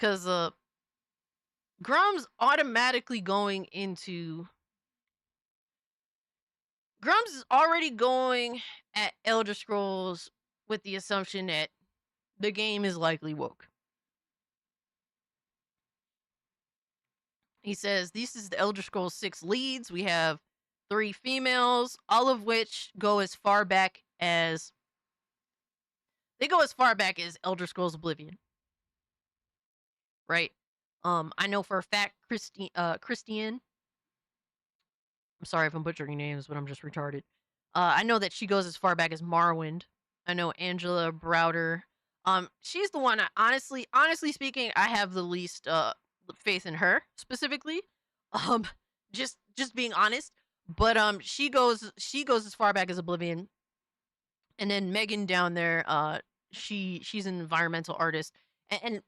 Because Grummz automatically going into Grummz is already going at Elder Scrolls with the assumption that the game is likely woke. He says, "This is the Elder Scrolls 6 leads. We have 3 females, all of which go as far back as Elder Scrolls Oblivion, right? I know for a fact Christian, I'm sorry if I'm butchering names, but I'm just retarded. I know that she goes as far back as Morrowind. I know Angela Browder. She's the one honestly speaking, I have the least faith in her specifically. Um, just being honest. But she goes as far back as Oblivion. And then Megan down there, she's an environmental artist. And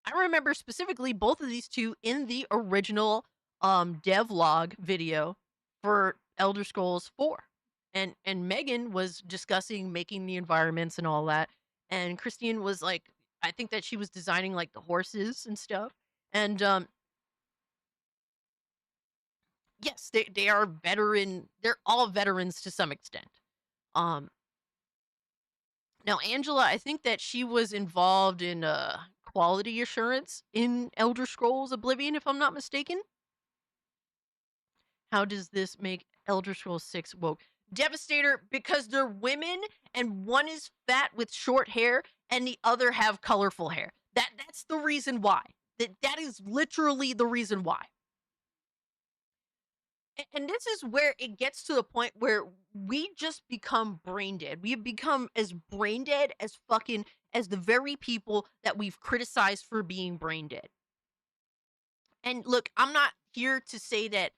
I remember specifically both of these two in the original devlog video for Elder Scrolls 4. And Megan was discussing making the environments and all that. And Christine was like, I think that she was designing like the horses and stuff. And yes, they are they're all veterans to some extent. Um Now Angela, I think that she was involved in quality assurance in Elder Scrolls Oblivion, if I'm not mistaken. How does this make Elder Scrolls 6 woke? Devastator, because they're women and one is fat with short hair and the other have colorful hair. That's the reason why. That is literally the reason why. And this is where it gets to the point where we just become brain dead. We have become as brain dead as fucking as the very people that we've criticized for being brain dead. And look, I'm not here to say that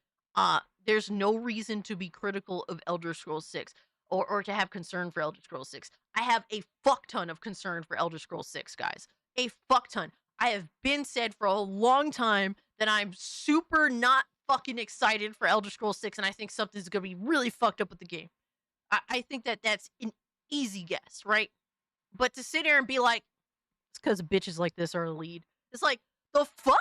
there's no reason to be critical of Elder Scrolls 6 or to have concern for Elder Scrolls 6. I have a fuck ton of concern for Elder Scrolls 6, guys. A fuck ton. I have been said for a long time that I'm super not fucking excited for Elder Scrolls 6 and I think something's going to be really fucked up with the game. I think that that's an easy guess, right? But to sit there and be like, it's because bitches like this are a lead. It's like, the fuck?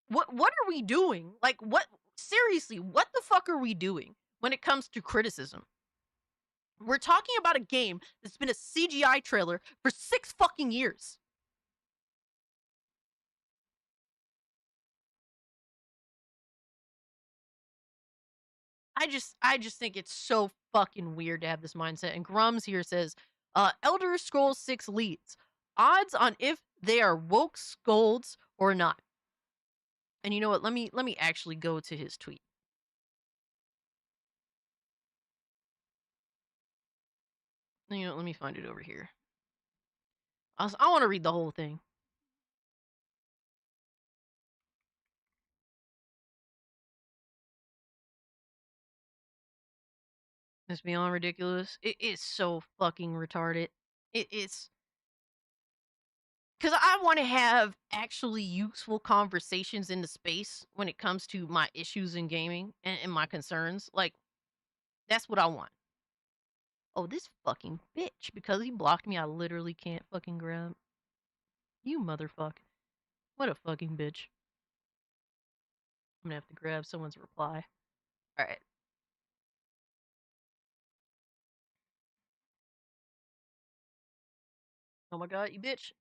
What are we doing? Like what seriously, what the fuck are we doing when it comes to criticism? We're talking about a game that's been a CGI trailer for 6 fucking years. I just think it's so fucking weird to have this mindset. And Grummz here says, Elder Scrolls 6 leads. Odds on if they are woke scolds or not. And you know what? Let me actually go to his tweet. You know, let me find it over here. I want to read the whole thing. It's beyond ridiculous. It is so fucking retarded. It is because I want to have actually useful conversations in the space when it comes to my issues in gaming and my concerns. Like that's what I want. Oh, this fucking bitch! Because he blocked me, I literally can't fucking grab. You motherfucker! What a fucking bitch! I'm gonna have to grab someone's reply. All right. Oh my god, you bitch!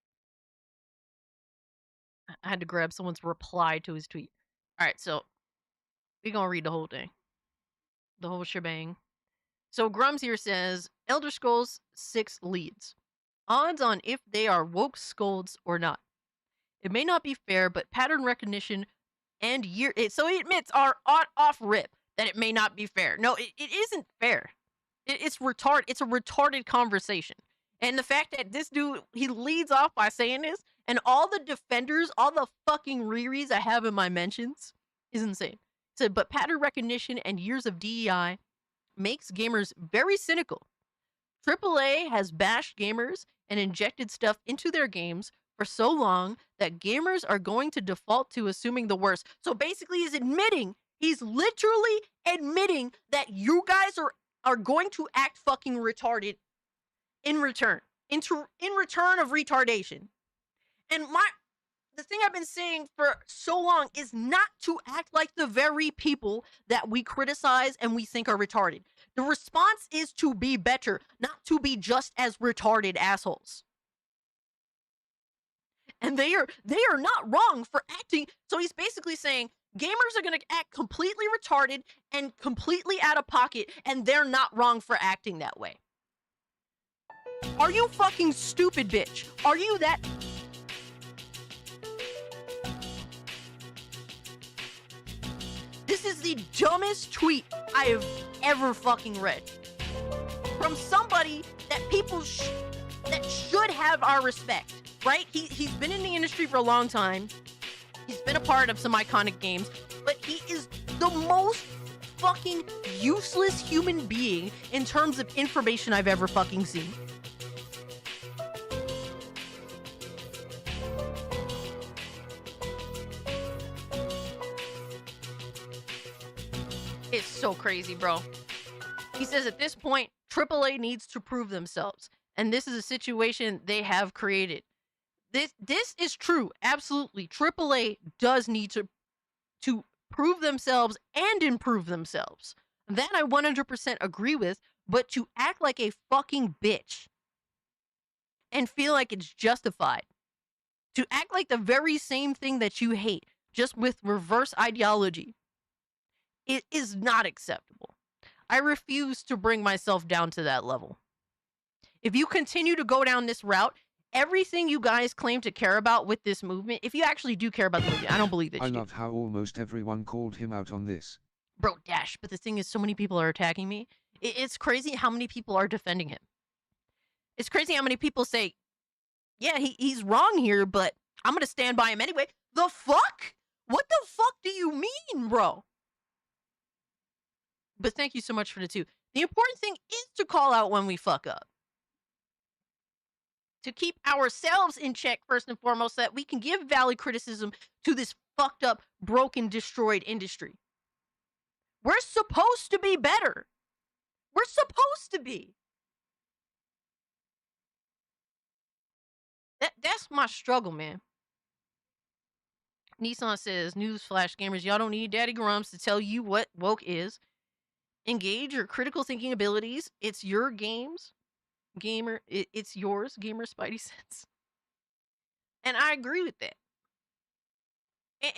I had to grab someone's reply to his tweet. All right, so we're gonna read the whole thing, the whole shebang. So Grummz here says Elder Scrolls 6 leads. Odds on if they are woke scolds or not. It may not be fair, but pattern recognition and so he admits are off rip that it may not be fair. No, it isn't fair. It's retarded. It's a retarded conversation. And the fact that this dude he leads off by saying this, and all the defenders, all the fucking rereads I have in my mentions is insane. So, but pattern recognition and years of DEI makes gamers very cynical. AAA has bashed gamers and injected stuff into their games for so long that gamers are going to default to assuming the worst. So basically, he's literally admitting that you guys are going to act fucking retarded in return. in return of retardation. And the thing I've been saying for so long is not to act like the very people that we criticize and we think are retarded. The response is to be better, not to be just as retarded assholes. And they are not wrong for acting. So he's basically saying gamers are going to act completely retarded and completely out of pocket, and they're not wrong for acting that way. Are you fucking stupid, bitch? Are you that? This is the dumbest tweet I have ever fucking read. From somebody that people that should have our respect, right? He's been in the industry for a long time. He's been a part of some iconic games, but he is the most fucking useless human being in terms of information I've ever fucking seen. It's so crazy, bro. He says at this point, AAA needs to prove themselves. And this is a situation they have created. This is true. Absolutely. AAA does need to prove themselves and improve themselves. That I 100% agree with, but to act like a fucking bitch and feel like it's justified, to act like the very same thing that you hate, just with reverse ideology, it is not acceptable. I refuse to bring myself down to that level. If you continue to go down this route, everything you guys claim to care about with this movement, if you actually do care about the movement, I don't believe that you I love how almost everyone called him out on this. Bro, Dash, but the thing is, so many people are attacking me. It's crazy how many people are defending him. It's crazy how many people say, yeah, he's wrong here, but I'm going to stand by him anyway. The fuck? What the fuck do you mean, bro? But thank you so much for the 2. The important thing is to call out when we fuck up. To keep ourselves in check first and foremost, so that we can give valid criticism to this fucked up, broken, destroyed industry. We're supposed to be better. We're supposed to be. That's my struggle, man. Nissan says, newsflash gamers, y'all don't need Daddy Grummz to tell you what woke is. Engage your critical thinking abilities. It's your games. Gamer, it's yours, gamer spidey sense. And I agree with that.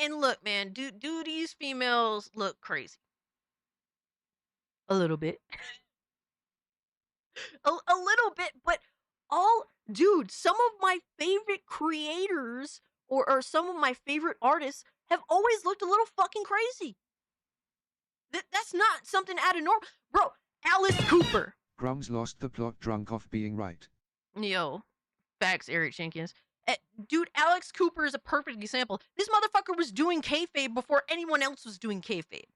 And look, man, do these females look crazy? A little bit. a little bit, but dude, some of my favorite creators or some of my favorite artists have always looked a little fucking crazy. That's not something out of normal. Bro, Alice Cooper. Grummz lost the plot drunk off being right. Yo, facts, Eric Jenkins. Dude, Alex Cooper is a perfect example. This motherfucker was doing kayfabe before anyone else was doing kayfabe.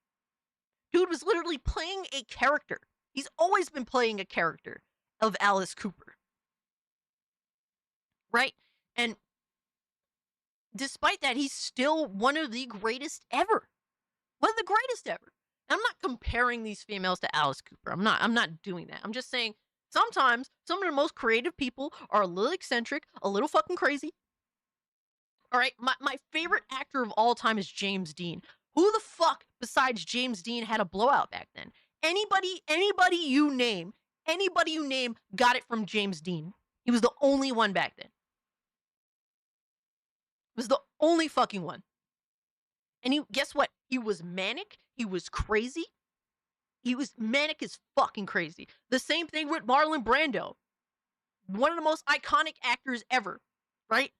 Dude was literally playing a character. He's always been playing a character of Alice Cooper. Right? And despite that, he's still one of the greatest ever. One of the greatest ever. I'm not comparing these females to Alice Cooper. I'm not doing that. I'm just saying sometimes some of the most creative people are a little eccentric, a little fucking crazy. All right, my favorite actor of all time is James Dean. Who the fuck besides James Dean had a blowout back then? Anybody you name got it from James Dean. He was the only one back then. He was the only fucking one. And guess what? He was manic. He was crazy. He was manic as fucking crazy. The same thing with Marlon Brando. One of the most iconic actors ever, right?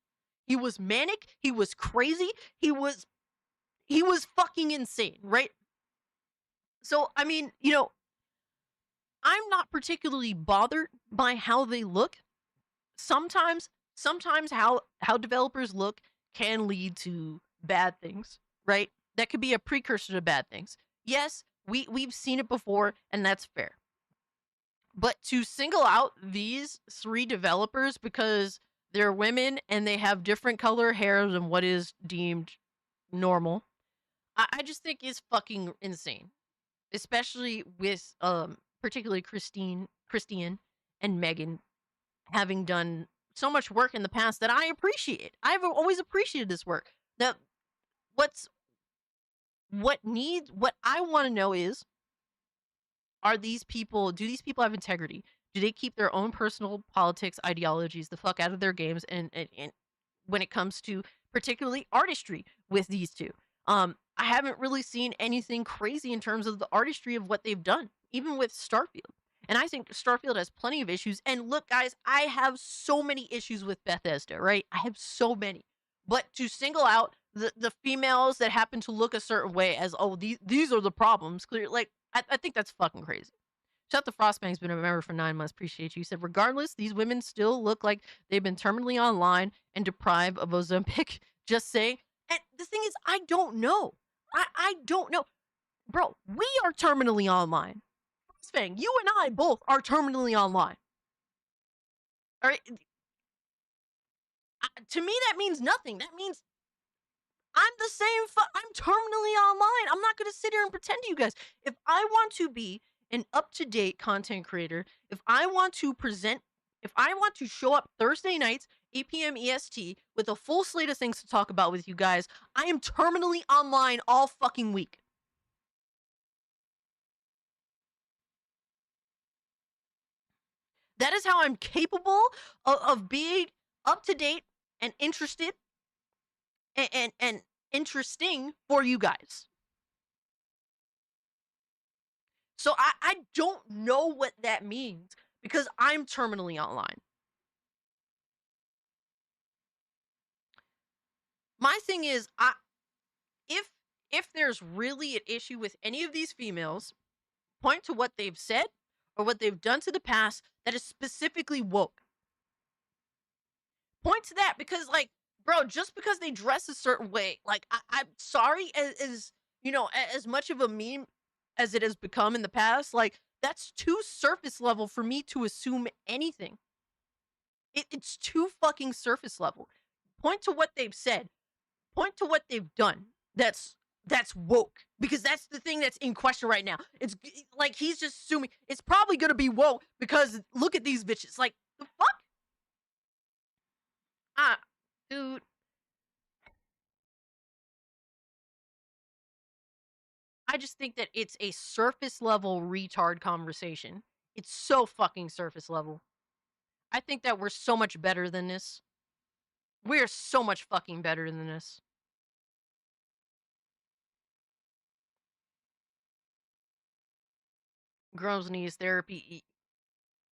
He was manic. He was crazy. He was fucking insane, right? So, I mean, I'm not particularly bothered by how they look. Sometimes how developers look can lead to bad things, right? That could be a precursor to bad things. Yes, we've seen it before, and that's fair. But to single out these 3 developers because they're women and they have different color hair than what is deemed normal, I just think is fucking insane. Especially with particularly Christian and Megan having done so much work in the past that I appreciate. I've always appreciated this work. That what's what I want to know is, do these people have integrity? Do they keep their own personal politics ideologies the fuck out of their games, and when it comes to particularly artistry with these two? I haven't really seen anything crazy in terms of the artistry of what they've done, even with Starfield. And I think Starfield has plenty of issues. And look, guys, I have so many issues with Bethesda, right? I have so many. But to single out the females that happen to look a certain way as, oh, these are the problems, clear, like, I think that's fucking crazy. Shut the Frostbank's been a member for 9 months. Appreciate you. He said, regardless, these women still look like they've been terminally online and deprived of Ozempic. Just saying. And the thing is, I don't know. I don't know. Bro, we are terminally online. Frostbang, you and I both are terminally online. All right. To me, that means nothing. That means I'm the same. I'm terminally online. I'm not going to sit here and pretend to you guys. If I want to be an up-to-date content creator, if I want to show up Thursday nights, 8 p.m. EST, with a full slate of things to talk about with you guys, I am terminally online all fucking week. That is how I'm capable of being up-to-date and interested and interesting for you guys. So I don't know what that means because I'm terminally online. My thing is, if there's really an issue with any of these females, point to what they've said or what they've done to the past that is specifically woke. Point to that, because, like, bro, just because they dress a certain way, like, I'm sorry, as you know, as much of a meme as it has become in the past, like, that's too surface level for me to assume anything. It's too fucking surface level. Point to what they've said. Point to what they've done. That's woke, because that's the thing that's in question right now. It's like he's just assuming it's probably gonna be woke because look at these bitches. Like, the fuck? Ah, dude. I just think that it's a surface level retard conversation. It's so fucking surface level. I think that we're so much better than this. We're so much fucking better than this. Grummz needs therapy.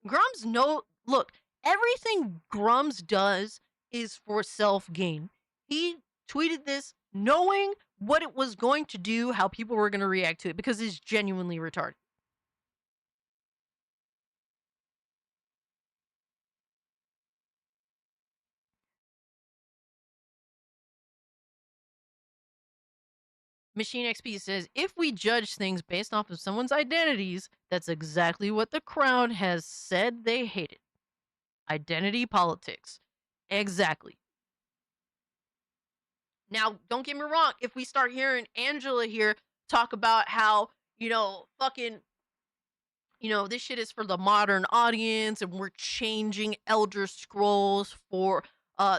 Grummz, no, look, everything Grummz does is for self gain. He tweeted this knowing what it was going to do, how people were going to react to it, because it's genuinely retarded. Machine XP says, if we judge things based off of someone's identities, that's exactly what the crowd has said they hated. Identity politics. Exactly. Now, don't get me wrong, if we start hearing Angela here talk about how, fucking, this shit is for the modern audience and we're changing Elder Scrolls for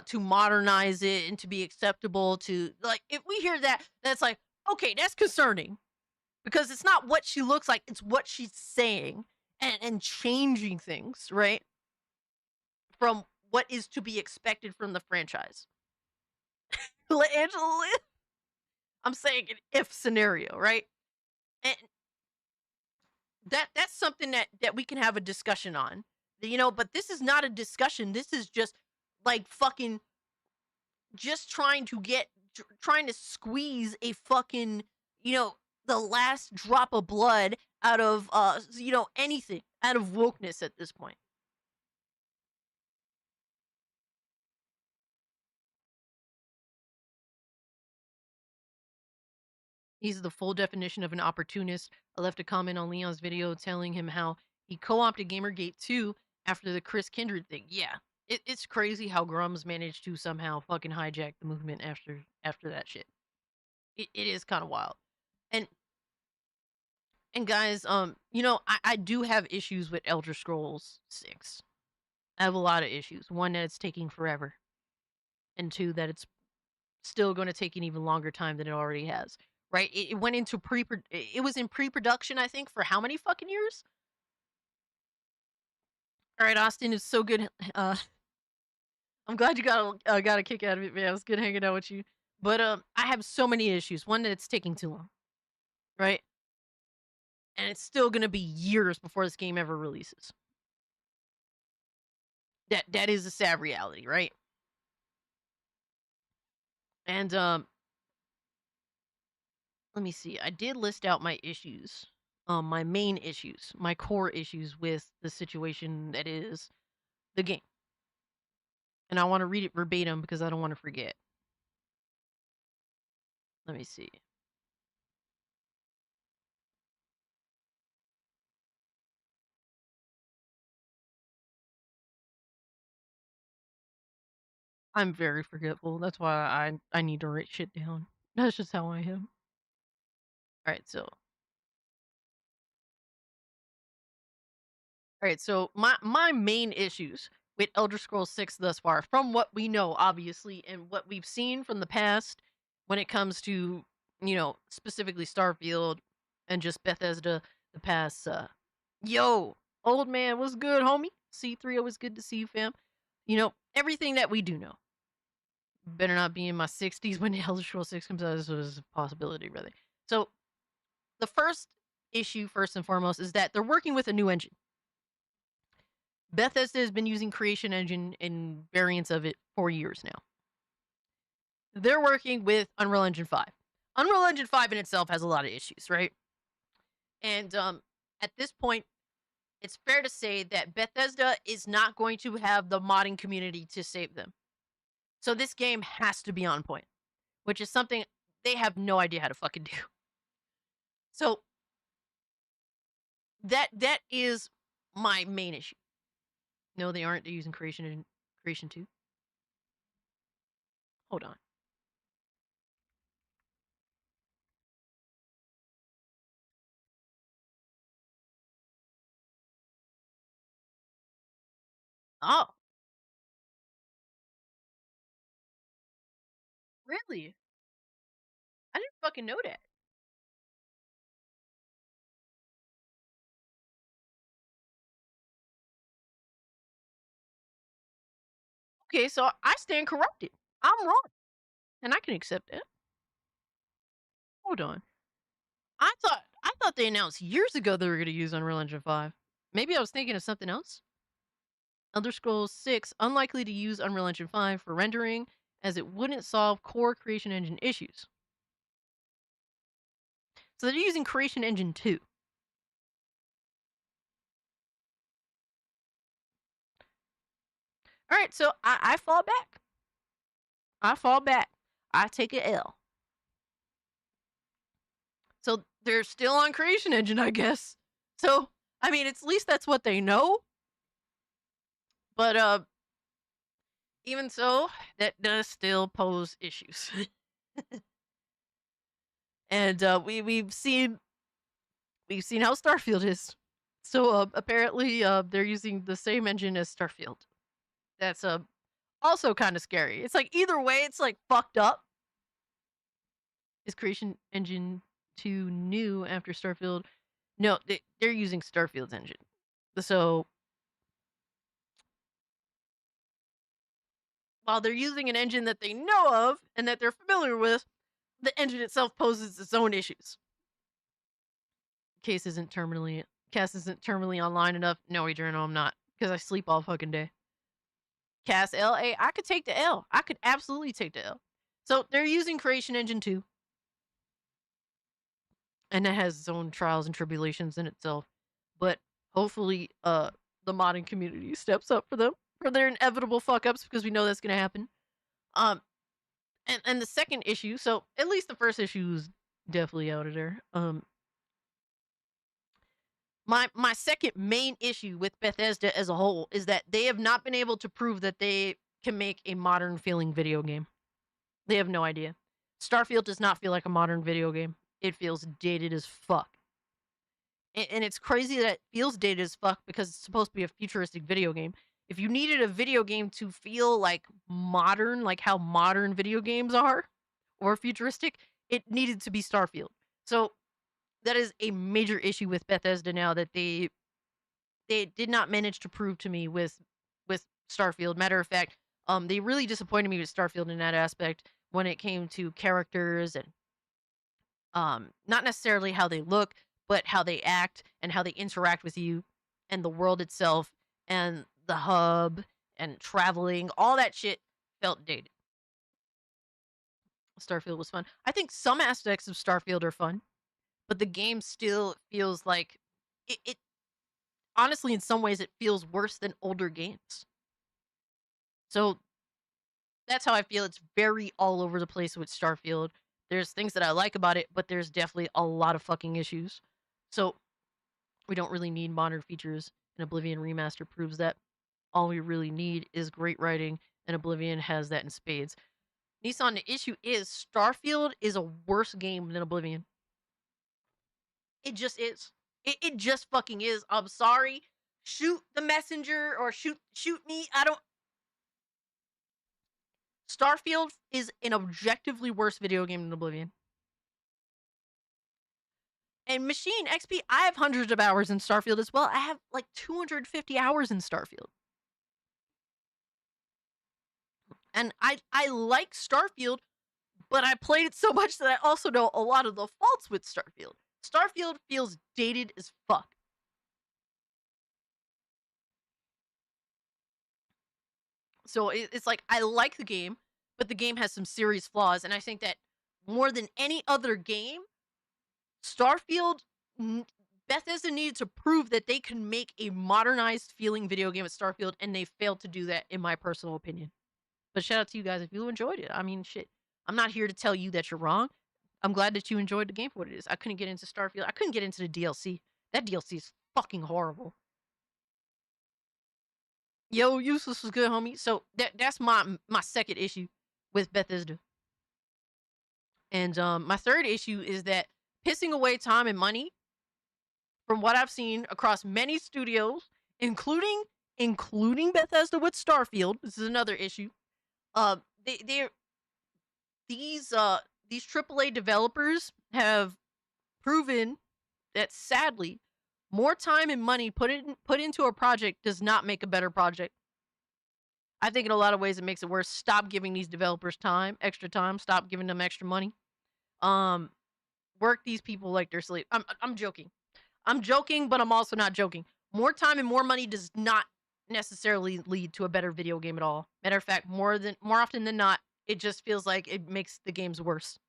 to modernize it and to be acceptable to, like, if we hear that, that's like, okay, that's concerning. Because it's not what she looks like, it's what she's saying and changing things, right? From what is to be expected from the franchise. Angela, I'm saying an if scenario, right? And that's something that we can have a discussion on. But this is not a discussion. This is just like fucking just trying to squeeze a fucking, the last drop of blood out of anything out of wokeness at this point. He's the full definition of an opportunist. I left a comment on Leon's video telling him how he co-opted Gamergate 2 after the Chris Kindred thing. Yeah, it's crazy how Grummz managed to somehow fucking hijack the movement after that shit. It is kind of wild. And guys, I do have issues with Elder Scrolls 6. I have a lot of issues. One, that it's taking forever, and two, that it's still going to take an even longer time than it already has. Right? It went into it was in pre-production, I think, for how many fucking years? All right, Austin, it's so good. I'm glad you got a kick out of it, man. It was good hanging out with you. But I have so many issues. One, that it's taking too long, right? And it's still gonna be years before this game ever releases. That is a sad reality, right? And let me see. I did list out my issues, my main issues, my core issues with the situation that is the game. And I want to read it verbatim because I don't want to forget. Let me see. I'm very forgetful. That's why I need to write shit down. That's just how I am. All right, so my main issues with Elder Scrolls 6 thus far, from what we know, obviously, and what we've seen from the past when it comes to, specifically Starfield and just Bethesda the past yo, old man, what's good, homie? C3, always good to see you, fam. Everything that we do know. Better not be in my 60s when Elder Scrolls 6 comes out. This was a possibility, really. So, the first issue, first and foremost, is that they're working with a new engine. Bethesda has been using Creation Engine and variants of it for years now. They're working with Unreal Engine 5. Unreal Engine 5 in itself has a lot of issues, right? And at this point, it's fair to say that Bethesda is not going to have the modding community to save them. So this game has to be on point, which is something they have no idea how to fucking do. So that is my main issue. No, they aren't. They're using Creation 2. Hold on. Oh, really? I didn't fucking know that. Okay, so I stand corrupted. I'm wrong, and I can accept that. Hold on. I thought they announced years ago they were going to use Unreal Engine 5. Maybe I was thinking of something else. Elder Scrolls 6 unlikely to use Unreal Engine 5 for rendering, as it wouldn't solve core Creation Engine issues. So they're using Creation Engine 2. All right, so I fall back. I fall back. I take an L. So they're still on Creation Engine, I guess. So I mean, at least that's what they know. But even so, that does still pose issues. And we've seen how Starfield is. So apparently they're using the same engine as Starfield. That's also kind of scary. It's like either way, it's like fucked up. Is Creation Engine 2 new after Starfield? No, they're using Starfield's engine. So while they're using an engine that they know of and that they're familiar with, the engine itself poses its own issues. Case isn't terminally online enough. No, Adriano, I'm not. Because I sleep all fucking day. Cass L. I could take the L. I could absolutely take the L. So they're using Creation Engine 2. And that has its own trials and tribulations in itself. But hopefully the modding community steps up for them. For their inevitable fuck ups, because we know that's gonna happen. And the second issue, so at least the first issue is definitely out of there. My second main issue with Bethesda as a whole is that they have not been able to prove that they can make a modern feeling video game. They have no idea. Starfield does not feel like a modern video game. It feels dated as fuck. And it's crazy that it feels dated as fuck because it's supposed to be a futuristic video game. If you needed a video game to feel like modern, like how modern video games are, or futuristic, it needed to be Starfield. So that is a major issue with Bethesda now that they did not manage to prove to me with Starfield. Matter of fact, they really disappointed me with Starfield in that aspect when it came to characters and not necessarily how they look, but how they act and how they interact with you and the world itself and the hub and traveling. All that shit felt dated. Starfield was fun. I think some aspects of Starfield are fun, but the game still feels like it honestly, in some ways, it feels worse than older games. So that's how I feel. It's very all over the place with Starfield. There's things that I like about it, but there's definitely a lot of fucking issues. So we don't really need modern features, and Oblivion Remaster proves that. All we really need is great writing, and Oblivion has that in spades. Nissan, the issue is Starfield is a worse game than Oblivion. It just is. It just fucking is. I'm sorry. Shoot the messenger or shoot me. I don't. Starfield is an objectively worse video game than Oblivion. And Machine XP, I have hundreds of hours in Starfield as well. I have like 250 hours in Starfield. And I like Starfield, but I played it so much that I also know a lot of the faults with Starfield. Starfield feels dated as fuck. So it's like I like the game, but the game has some serious flaws, and I think that more than any other game, Starfield, Bethesda needed to prove that they can make a modernized feeling video game with Starfield, and they failed to do that, in my personal opinion. But shout out to you guys if you enjoyed it. I mean, shit. I'm not here to tell you that you're wrong. I'm glad that you enjoyed the game for what it is. I couldn't get into Starfield. I couldn't get into the DLC. That DLC is fucking horrible. Yo, Useless was good, homie. So that's my second issue with Bethesda. And my third issue is that pissing away time and money, from what I've seen across many studios, including Bethesda with Starfield. This is another issue. Uh, they're these AAA developers have proven that sadly, more time and money put into a project does not make a better project. I think in a lot of ways it makes it worse. Stop giving these developers time, extra time. Stop giving them extra money. Um, Work these people like they're slave. I'm joking. I'm joking, but I'm also not joking. More time and more money does not necessarily lead to a better video game at all. Matter of fact, more often than not, it just feels like it makes the games worse.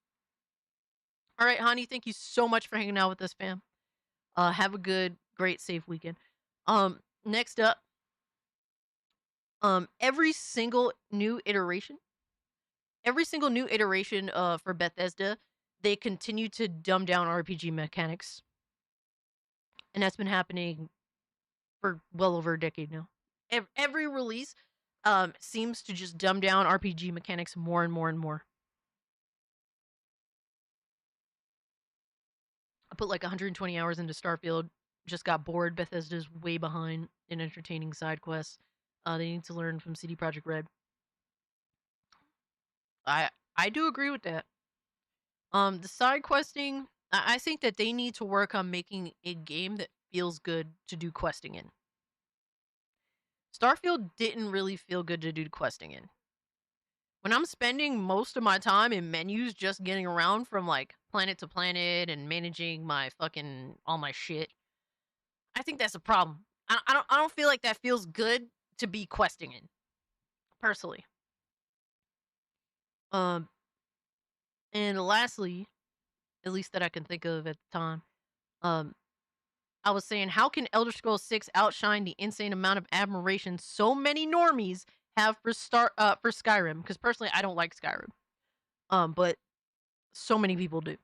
All right, honey, thank you so much for hanging out with us, fam. Have a good, great, safe weekend. Next up, every single new iteration for Bethesda, they continue to dumb down RPG mechanics. And that's been happening for well over a decade now. Every release seems to just dumb down RPG mechanics more and more and more. I put like 120 hours into Starfield, just got bored. Bethesda's way behind in entertaining side quests. They need to learn from CD Projekt Red. I do agree with that. The side questing, I think that they need to work on making a game that feels good to do questing in. Starfield didn't really feel good to do questing in. When I'm spending most of my time in menus just getting around from like planet to planet and managing my fucking all my shit, I think that's a problem. I don't feel like that feels good to be questing in, personally. Um, and lastly, at least that I can think of at the time, um, I was saying, how can Elder Scrolls 6 outshine the insane amount of admiration so many normies have for Skyrim? Because personally, I don't like Skyrim, but so many people do.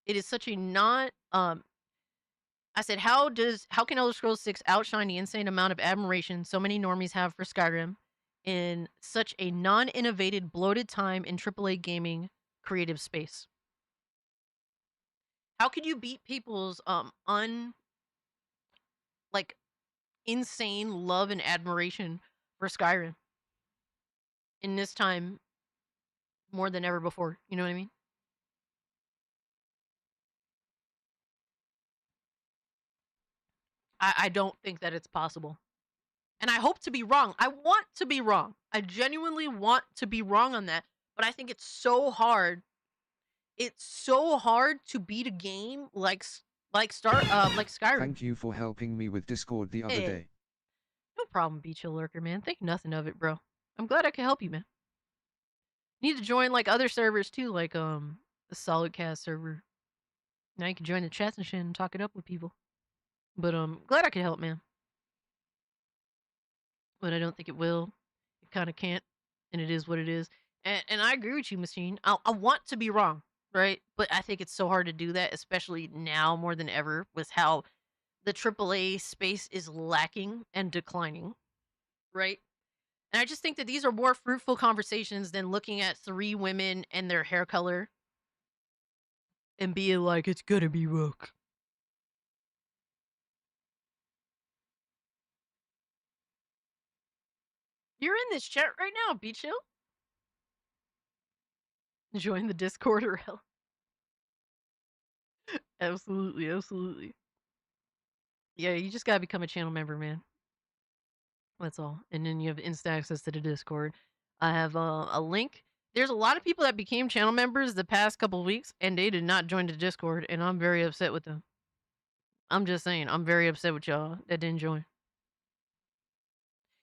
It is such a non. I said, how can Elder Scrolls 6 outshine the insane amount of admiration so many normies have for Skyrim in such a non-innovative, bloated time in AAA gaming creative space? How could you beat people's like insane love and admiration for Skyrim in this time more than ever before. You know what I mean? I don't think that it's possible. And I hope to be wrong. I want to be wrong. I genuinely want to be wrong on that. But I think it's so hard. It's so hard to beat a game like Skyrim. Thank you for helping me with Discord the other Hey, day. no problem, Beach Hill Lurker, man. Think nothing of it, bro. I'm glad I could help you, man. You need to join like other servers too, like the Solid Cast server. Now you can join the chats and shit and talk it up with people. But glad I could help, man. But I don't think it will. It kind of can't, and it is what it is. And I agree with you, Machine. I want to be wrong, right? But I think it's so hard to do that, especially now more than ever, with how the AAA space is lacking and declining, right? And I just think that these are more fruitful conversations than looking at three women and their hair color and being like, it's gonna be woke. You're in this chat right now, Be Chill. Join the Discord or hell. Absolutely, absolutely. Yeah, you just gotta become a channel member, man. That's all. And then you have instant access to the Discord. I have a link. There's a lot of people that became channel members the past couple weeks, and they did not join the Discord, and I'm very upset with them. I'm just saying, I'm very upset with y'all that didn't join.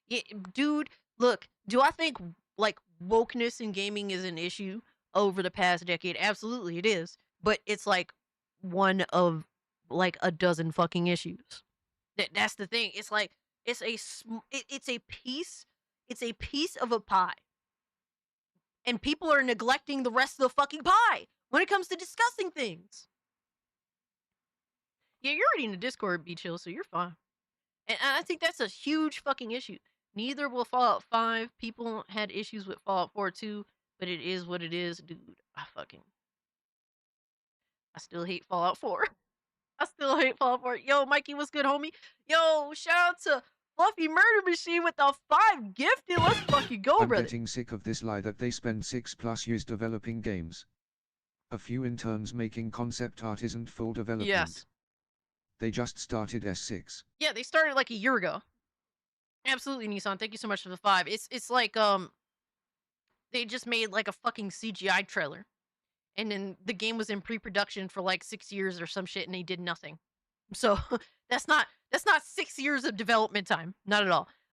Yeah, dude, look, do I think like wokeness in gaming is an issue over the past decade? Absolutely, it is. But it's like one of like a dozen fucking issues. That's the thing. It's like it's a piece. It's a piece of a pie, and people are neglecting the rest of the fucking pie when it comes to discussing things. Yeah, you're already in the Discord, Be Chill, so you're fine. And I think that's a huge fucking issue. Neither will Fallout 5. People had issues with Fallout 4 too, but it is what it is, dude. I still hate Fallout 4. I still hate Fallout 4. Yo, Mikey, what's good, homie? Yo, shout out to Fluffy Murder Machine with the 5 gifted. Let's fucking go, I'm brother. getting sick of this lie that they spend 6+ years developing games. A few interns making concept art isn't full development. Yes. They just started S6. Yeah, they started like a year ago. Absolutely, Nissan. Thank you so much for the 5. It's like they just made like a fucking CGI trailer. And then the game was in pre-production for like 6 years or some shit and they did nothing. So that's not 6 years of development time. Not at all.